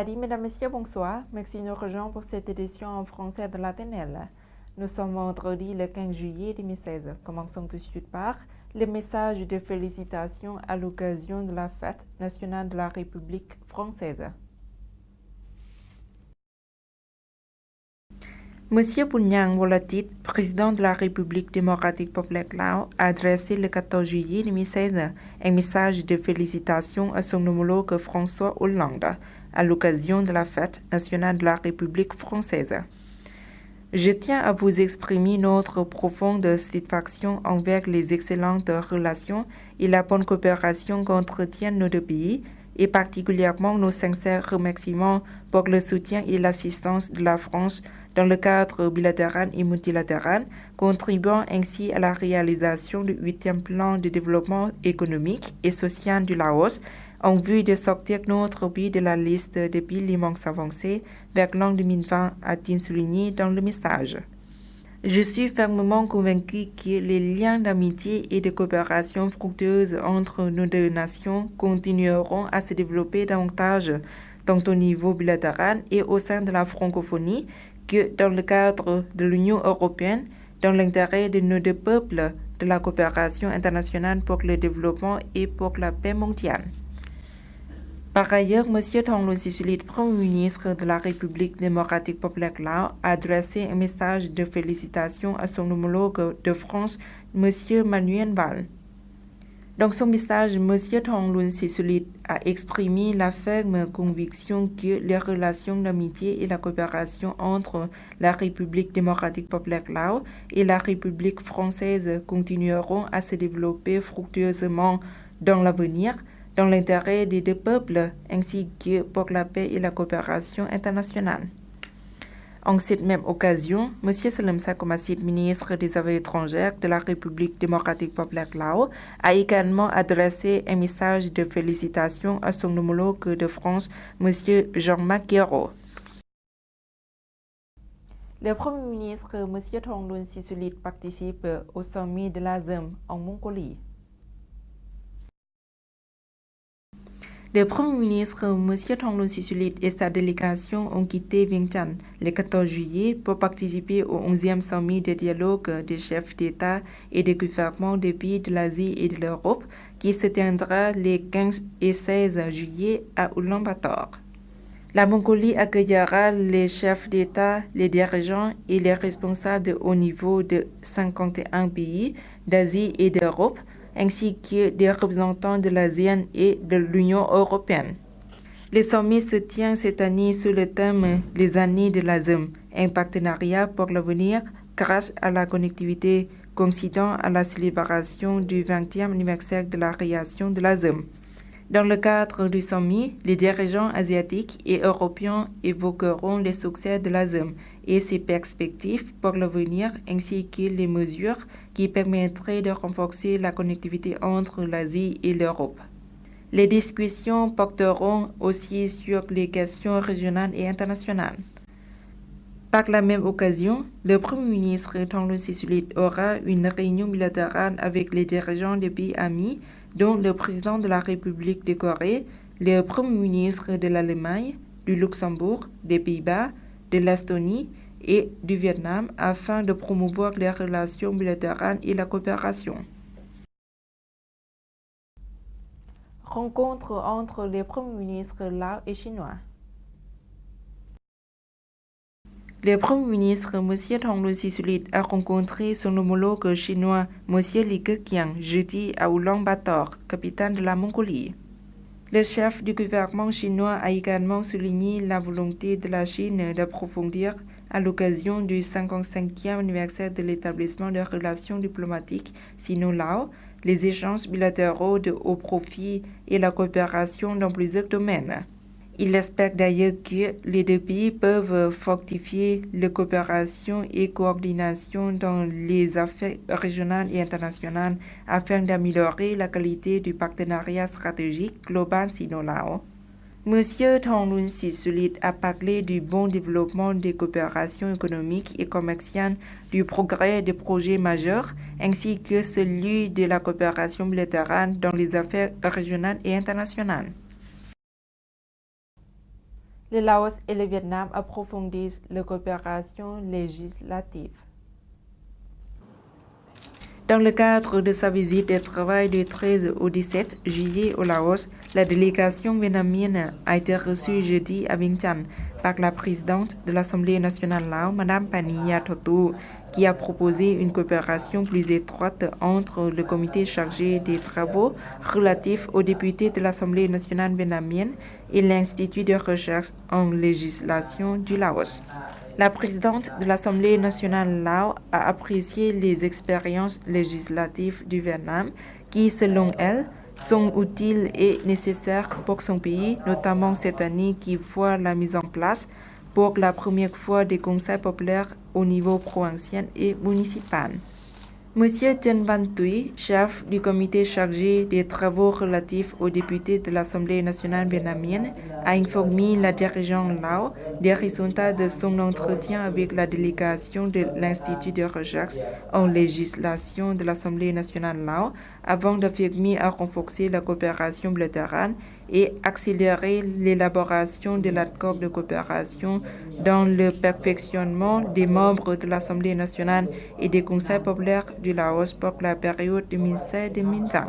Sawadee, mesdames, messieurs, bonsoir. Merci de nous rejoindre pour cette édition en français de l'ATNL. Nous sommes vendredi le 15 juillet 2016. Commençons tout de suite par le message de félicitations à l'occasion de la fête nationale de la République française. Monsieur Bounyang Volatiit, président de la République démocratique populaire Laos, a adressé le 14 juillet 2016 un message de félicitations à son homologue François Hollande à l'occasion de la fête nationale de la République française. Je tiens à vous exprimer notre profonde satisfaction envers les excellentes relations et la bonne coopération qu'entretiennent nos deux pays, et particulièrement nos sincères remerciements pour le soutien et l'assistance de la France dans le cadre bilatéral et multilatéral, contribuant ainsi à la réalisation du 8e plan de développement économique et social du Laos, en vue de sortir notre pays de la liste des pays les moins avancés vers l'an 2020, a-t-il souligné dans le message. Je suis fermement convaincu que les liens d'amitié et de coopération fructueuse entre nos deux nations continueront à se développer davantage, tant au niveau bilatéral et au sein de la francophonie que dans le cadre de l'Union européenne, dans l'intérêt de nos deux peuples, de la coopération internationale pour le développement et pour la paix mondiale. Par ailleurs, M. Thongloun Sisoulith, Premier ministre de la République démocratique populaire Laos, a adressé un message de félicitations à son homologue de France, M. Manuel Valls. Dans son message, M. Thongloun Sisoulith a exprimé la ferme conviction que les relations d'amitié et la coopération entre la République démocratique populaire Laos et la République française continueront à se développer fructueusement dans l'avenir, dans l'intérêt des deux peuples, ainsi que pour la paix et la coopération internationale. En cette même occasion, M. Salem Sakomasit, ministre des Affaires étrangères de la République démocratique populaire Laos, a également adressé un message de félicitations à son homologue de France, M. Jean-Marc Ayrault. Le Premier ministre, M. Thongloun Sisoulith, participe au sommet de la ZEM en Mongolie. Le Premier ministre, M. Thongloun Sisoulith, et sa délégation ont quitté Vientiane le 14 juillet pour participer au 11e sommet de dialogue des chefs d'État et de gouvernement des pays de l'Asie et de l'Europe qui se tiendra les 15 et 16 juillet à Ulaanbaatar. La Mongolie accueillera les chefs d'État, les dirigeants et les responsables de haut niveau de 51 pays d'Asie et d'Europe, ainsi que des représentants de l'ASEAN et de l'Union européenne. Le sommet se tient cette année sous le thème « Les années de la ZEM », un partenariat pour l'avenir grâce à la connectivité coïncidant à la célébration du 20e anniversaire de la création de la ZEM. Dans le cadre du sommet, les dirigeants asiatiques et européens évoqueront les succès de la ZEM et ses perspectives pour l'avenir ainsi que les mesures qui permettraient de renforcer la connectivité entre l'Asie et l'Europe. Les discussions porteront aussi sur les questions régionales et internationales. Par la même occasion, le Premier ministre Thongloun Sisoulith aura une réunion bilatérale avec les dirigeants des pays amis, dont le président de la République de Corée, le Premier ministre de l'Allemagne, du Luxembourg, des Pays-Bas, de l'Estonie et du Vietnam, afin de promouvoir les relations bilatérales et la coopération. Rencontre entre les premiers ministres laos et chinois. Le Premier ministre, M. Thongloun Sisoulith, a rencontré son homologue chinois, M. Li Keqiang, jeudi à Ulaanbaatar, capitale de la Mongolie. Le chef du gouvernement chinois a également souligné la volonté de la Chine d'approfondir, à l'occasion du 55e anniversaire de l'établissement de relations diplomatiques sino-laos, les échanges bilatéraux de haut profit et la coopération dans plusieurs domaines. Il espère d'ailleurs que les deux pays peuvent fortifier la coopération et coordination dans les affaires régionales et internationales afin d'améliorer la qualité du partenariat stratégique global sino-laos. M. Thongloun Sisoulith a parlé du bon développement des coopérations économiques et commerciales, du progrès des projets majeurs, ainsi que celui de la coopération bilatérale dans les affaires régionales et internationales. Le Laos et le Vietnam approfondissent leur coopération législative. Dans le cadre de sa visite de travail du 13 au 17 juillet au Laos, la délégation vietnamienne a été reçue jeudi à Vientiane par la présidente de l'Assemblée nationale Laos, Mme Pani Yathotu, qui a proposé une coopération plus étroite entre le comité chargé des travaux relatifs aux députés de l'Assemblée nationale vietnamienne et l'Institut de recherche en législation du Laos. La présidente de l'Assemblée nationale Laos a apprécié les expériences législatives du Vietnam qui, selon elle, sont utiles et nécessaires pour son pays, notamment cette année qui voit la mise en place pour la première fois des conseils populaires au niveau provincial et municipal. Monsieur Chen Van Thuy, chef du comité chargé des travaux relatifs aux députés de l'Assemblée nationale vietnamienne, a informé la dirigeante Lao des résultats de son entretien avec la délégation de l'Institut de recherche en législation de l'Assemblée nationale Lao avant d'affirmer à renforcer la coopération bilatérale et accélérer l'élaboration de l'accord de coopération dans le perfectionnement des membres de l'Assemblée nationale et des conseils populaires du Laos pour la période 2016-2020.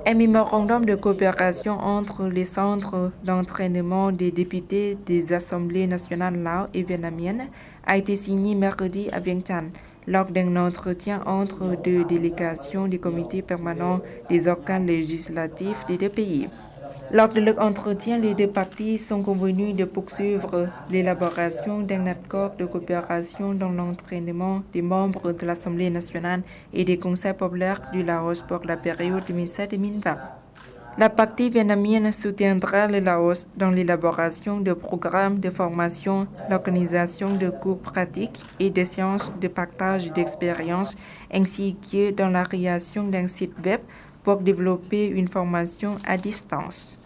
Un mémorandum de coopération entre les centres d'entraînement des députés des assemblées nationales Lao et vietnamiennes a été signé mercredi à Vientiane lors d'un entretien entre deux délégations du comité permanent des organes législatifs des deux pays. Lors de leur entretien, les deux parties sont convenues de poursuivre l'élaboration d'un accord de coopération dans l'entraînement des membres de l'Assemblée nationale et des conseils populaires du Laos pour la période 2007-2020. La partie vietnamienne soutiendra le Laos dans l'élaboration de programmes de formation, l'organisation de cours pratiques et des séances de partage d'expériences, ainsi que dans la création d'un site web pour développer une formation à distance.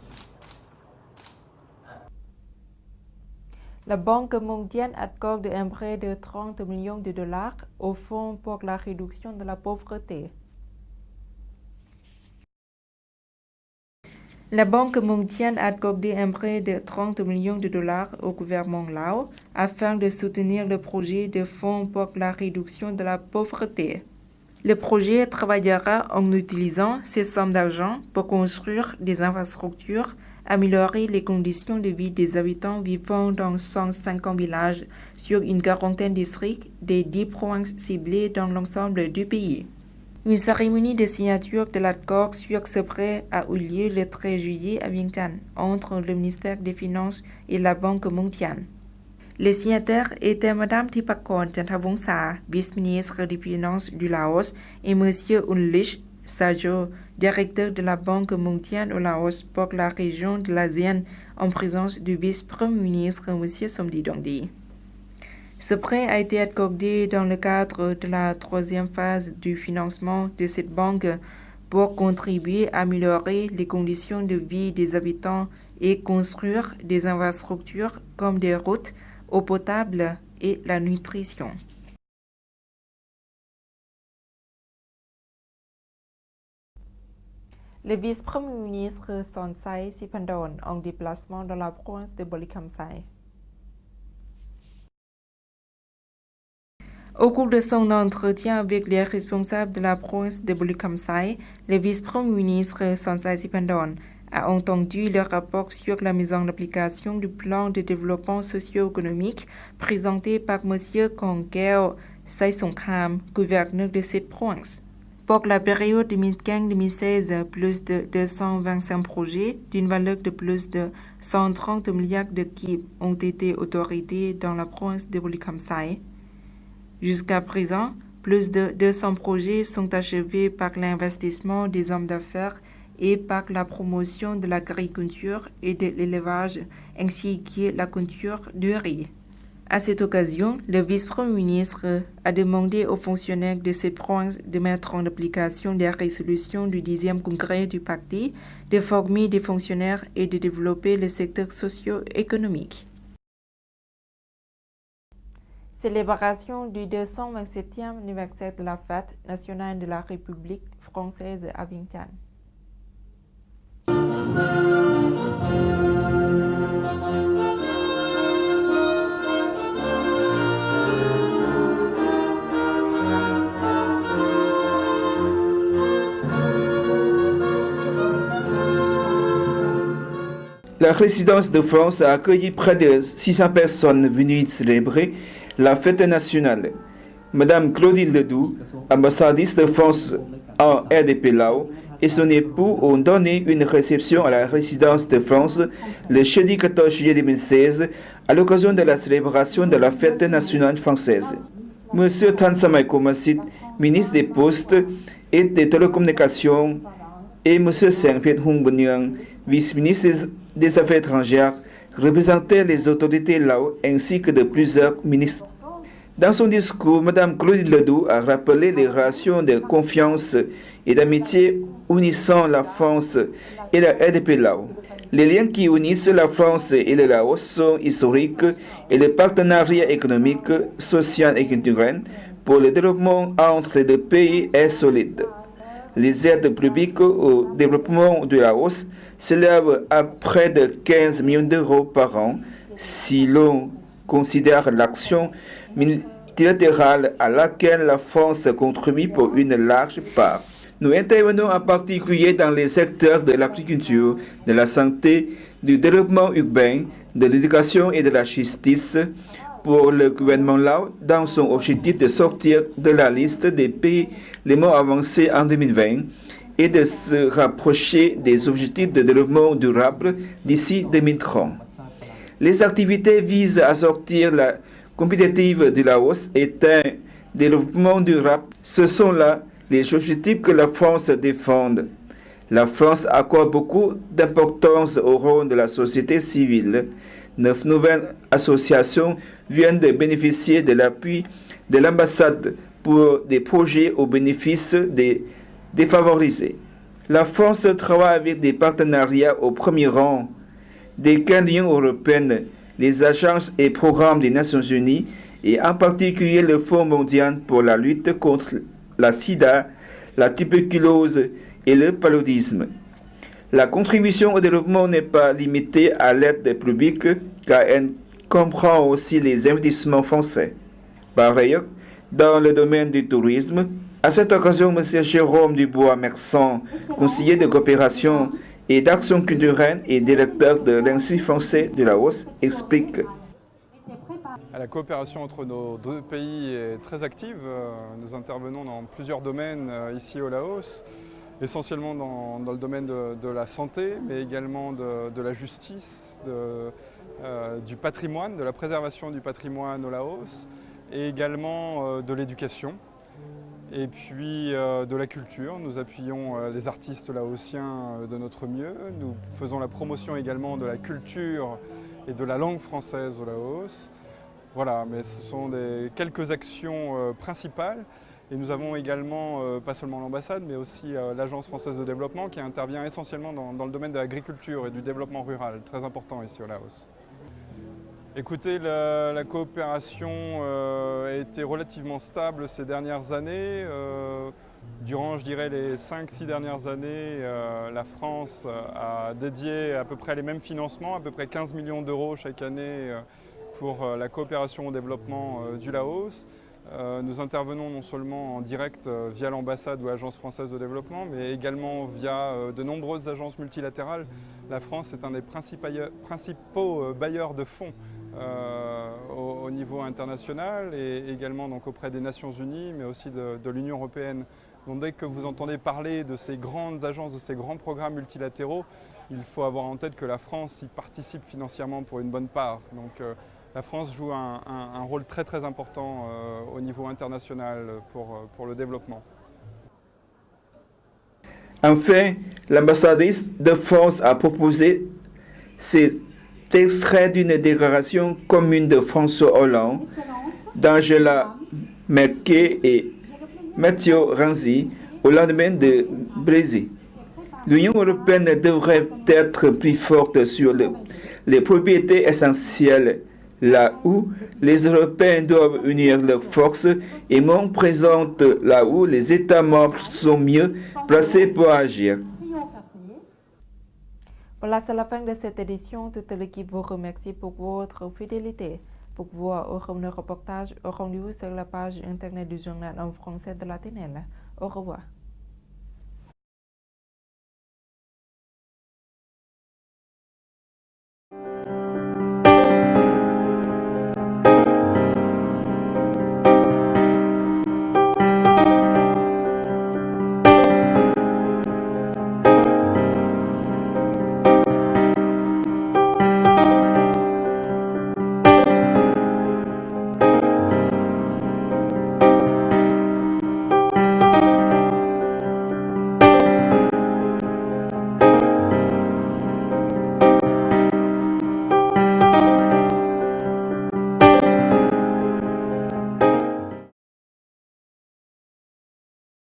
La Banque mondiale accorde un prêt de 30 millions de dollars au Fonds pour la réduction de la pauvreté. La Banque mondiale a accordé un prêt de 30 millions de dollars au gouvernement Laos afin de soutenir le projet de Fonds pour la réduction de la pauvreté. Le projet travaillera en utilisant ces sommes d'argent pour construire des infrastructures, améliorer les conditions de vie des habitants vivant dans 150 villages sur une quarantaine de districts des 10 provinces ciblées dans l'ensemble du pays. Une cérémonie de signature de l'accord sur ce prêt a eu lieu le 13 juillet à Vientiane entre le ministère des Finances et la Banque mondiale. Les signataires étaient Mme Thipakon Chanthavongsa, vice-ministre des Finances du Laos, et M. Unlich Sajo, directeur de la Banque mondiale au Laos pour la région de l'ASEAN, en présence du vice-premier ministre M. Somdi Dongdi. Ce prêt a été accordé dans le cadre de la troisième phase du financement de cette banque pour contribuer à améliorer les conditions de vie des habitants et construire des infrastructures comme des routes, eau potable et la nutrition. Le vice-premier ministre Sonsai Siphandone en déplacement dans la province de Bolikamsai. Au cours de son entretien avec les responsables de la province de Bolikamsai, le vice-premier ministre Sonsai Siphandone a entendu le rapport sur la mise en application du plan de développement socio-économique présenté par M. Kongkeo Saisongkham, gouverneur de cette province. Pour la période 2015-2016, plus de 225 projets d'une valeur de plus de 130 milliards de kip ont été autorisés dans la province de Bolikamsai. Jusqu'à présent, plus de 200 projets sont achevés par l'investissement des hommes d'affaires et par la promotion de l'agriculture et de l'élevage, ainsi que la culture du riz. À cette occasion, le vice-premier ministre a demandé aux fonctionnaires de cette province de mettre en application les résolutions du 10e congrès du parti, de former des fonctionnaires et de développer le secteur socio-économique. Célébration du 227e anniversaire de la fête nationale de la République française à Vientiane. La résidence de France a accueilli près de 600 personnes venues célébrer la fête nationale. Madame Claudine Ledoux, ambassadrice de France en RDP Lao, et son époux ont donné une réception à la résidence de France le jeudi 14 juillet 2016 à l'occasion de la célébration de la fête nationale française. Monsieur Tan Samay Komasit, ministre des Postes et des Télécommunications, et Monsieur Seng Phiet Hung Banyang, vice-ministre des Affaires étrangères, représentaient les autorités Lao ainsi que de plusieurs ministres. Dans son discours, Mme Claudine Ledoux a rappelé les relations de confiance et d'amitié unissant la France et la RDP Lao. Les liens qui unissent la France et le Laos sont historiques et le partenariat économique, social et culturel pour le développement entre les deux pays est solide. Les aides publiques au développement du Laos s'élèvent à près de 15 millions d'euros par an si l'on considère l'action multilatérale à laquelle la France contribue pour une large part. Nous intervenons en particulier dans les secteurs de l'agriculture, de la santé, du développement urbain, de l'éducation et de la justice pour le gouvernement Lao dans son objectif de sortir de la liste des pays les moins avancés en 2020 et de se rapprocher des objectifs de développement durable d'ici 2030. Les activités visent à sortir la compétitive du Laos et un développement durable. Ce sont là les objectifs que la France défend. La France accorde beaucoup d'importance au rôle de la société civile. 9 nouvelles associations viennent de bénéficier de l'appui de l'ambassade pour des projets au bénéfice des défavorisés. La France travaille avec des partenariats au premier rang desquels l'Union européenne, les agences et programmes des Nations Unies et en particulier le Fonds mondial pour la lutte contre la sida, la tuberculose et le paludisme. La contribution au développement n'est pas limitée à l'aide publique car elle comprend aussi les investissements français. Par ailleurs, dans le domaine du tourisme, à cette occasion, M. Jérôme Dubois-Mersan, conseiller de coopération et d'action culturelle et directeur de l'Institut français du Laos, explique. La coopération entre nos deux pays est très active. Nous intervenons dans plusieurs domaines ici au Laos, essentiellement dans le domaine de la santé, mais également de la justice, du patrimoine, de la préservation du patrimoine au Laos, et également de l'éducation. Et puis de la culture, nous appuyons les artistes laotiens de notre mieux. Nous faisons la promotion également de la culture et de la langue française au Laos. Voilà, mais ce sont quelques actions principales. Et nous avons également, pas seulement l'ambassade, mais aussi l'Agence française de développement qui intervient essentiellement dans le domaine de l'agriculture et du développement rural, très important ici au Laos. Écoutez, la coopération a été relativement stable ces dernières années. Durant, je dirais, les 5-6 dernières années, la France a dédié à peu près les mêmes financements, à peu près 15 millions d'euros chaque année pour la coopération au développement du Laos. Nous intervenons non seulement en direct via l'ambassade ou l'Agence française de développement, mais également via de nombreuses agences multilatérales. La France est un des principaux bailleurs de fonds au niveau international et également donc auprès des Nations Unies, mais aussi de l'Union européenne. Donc dès que vous entendez parler de ces grandes agences, de ces grands programmes multilatéraux, il faut avoir en tête que la France y participe financièrement pour une bonne part. Donc la France joue un rôle très très important au niveau international pour le développement. Enfin, l'ambassadrice de France a proposé cet extrait d'une déclaration commune de François Hollande, d'Angela Merkel et Matteo Renzi au lendemain de Brexit. L'Union européenne devrait être plus forte sur les propriétés essentielles, là où les Européens doivent unir leurs forces et moins présentes là où les États membres sont mieux placés pour agir. Voilà, c'est la fin de cette édition. Toute l'équipe vous remercie pour votre fidélité. Pour voir le reportage, rendez-vous sur la page internet du journal en français de la TNL. Au revoir.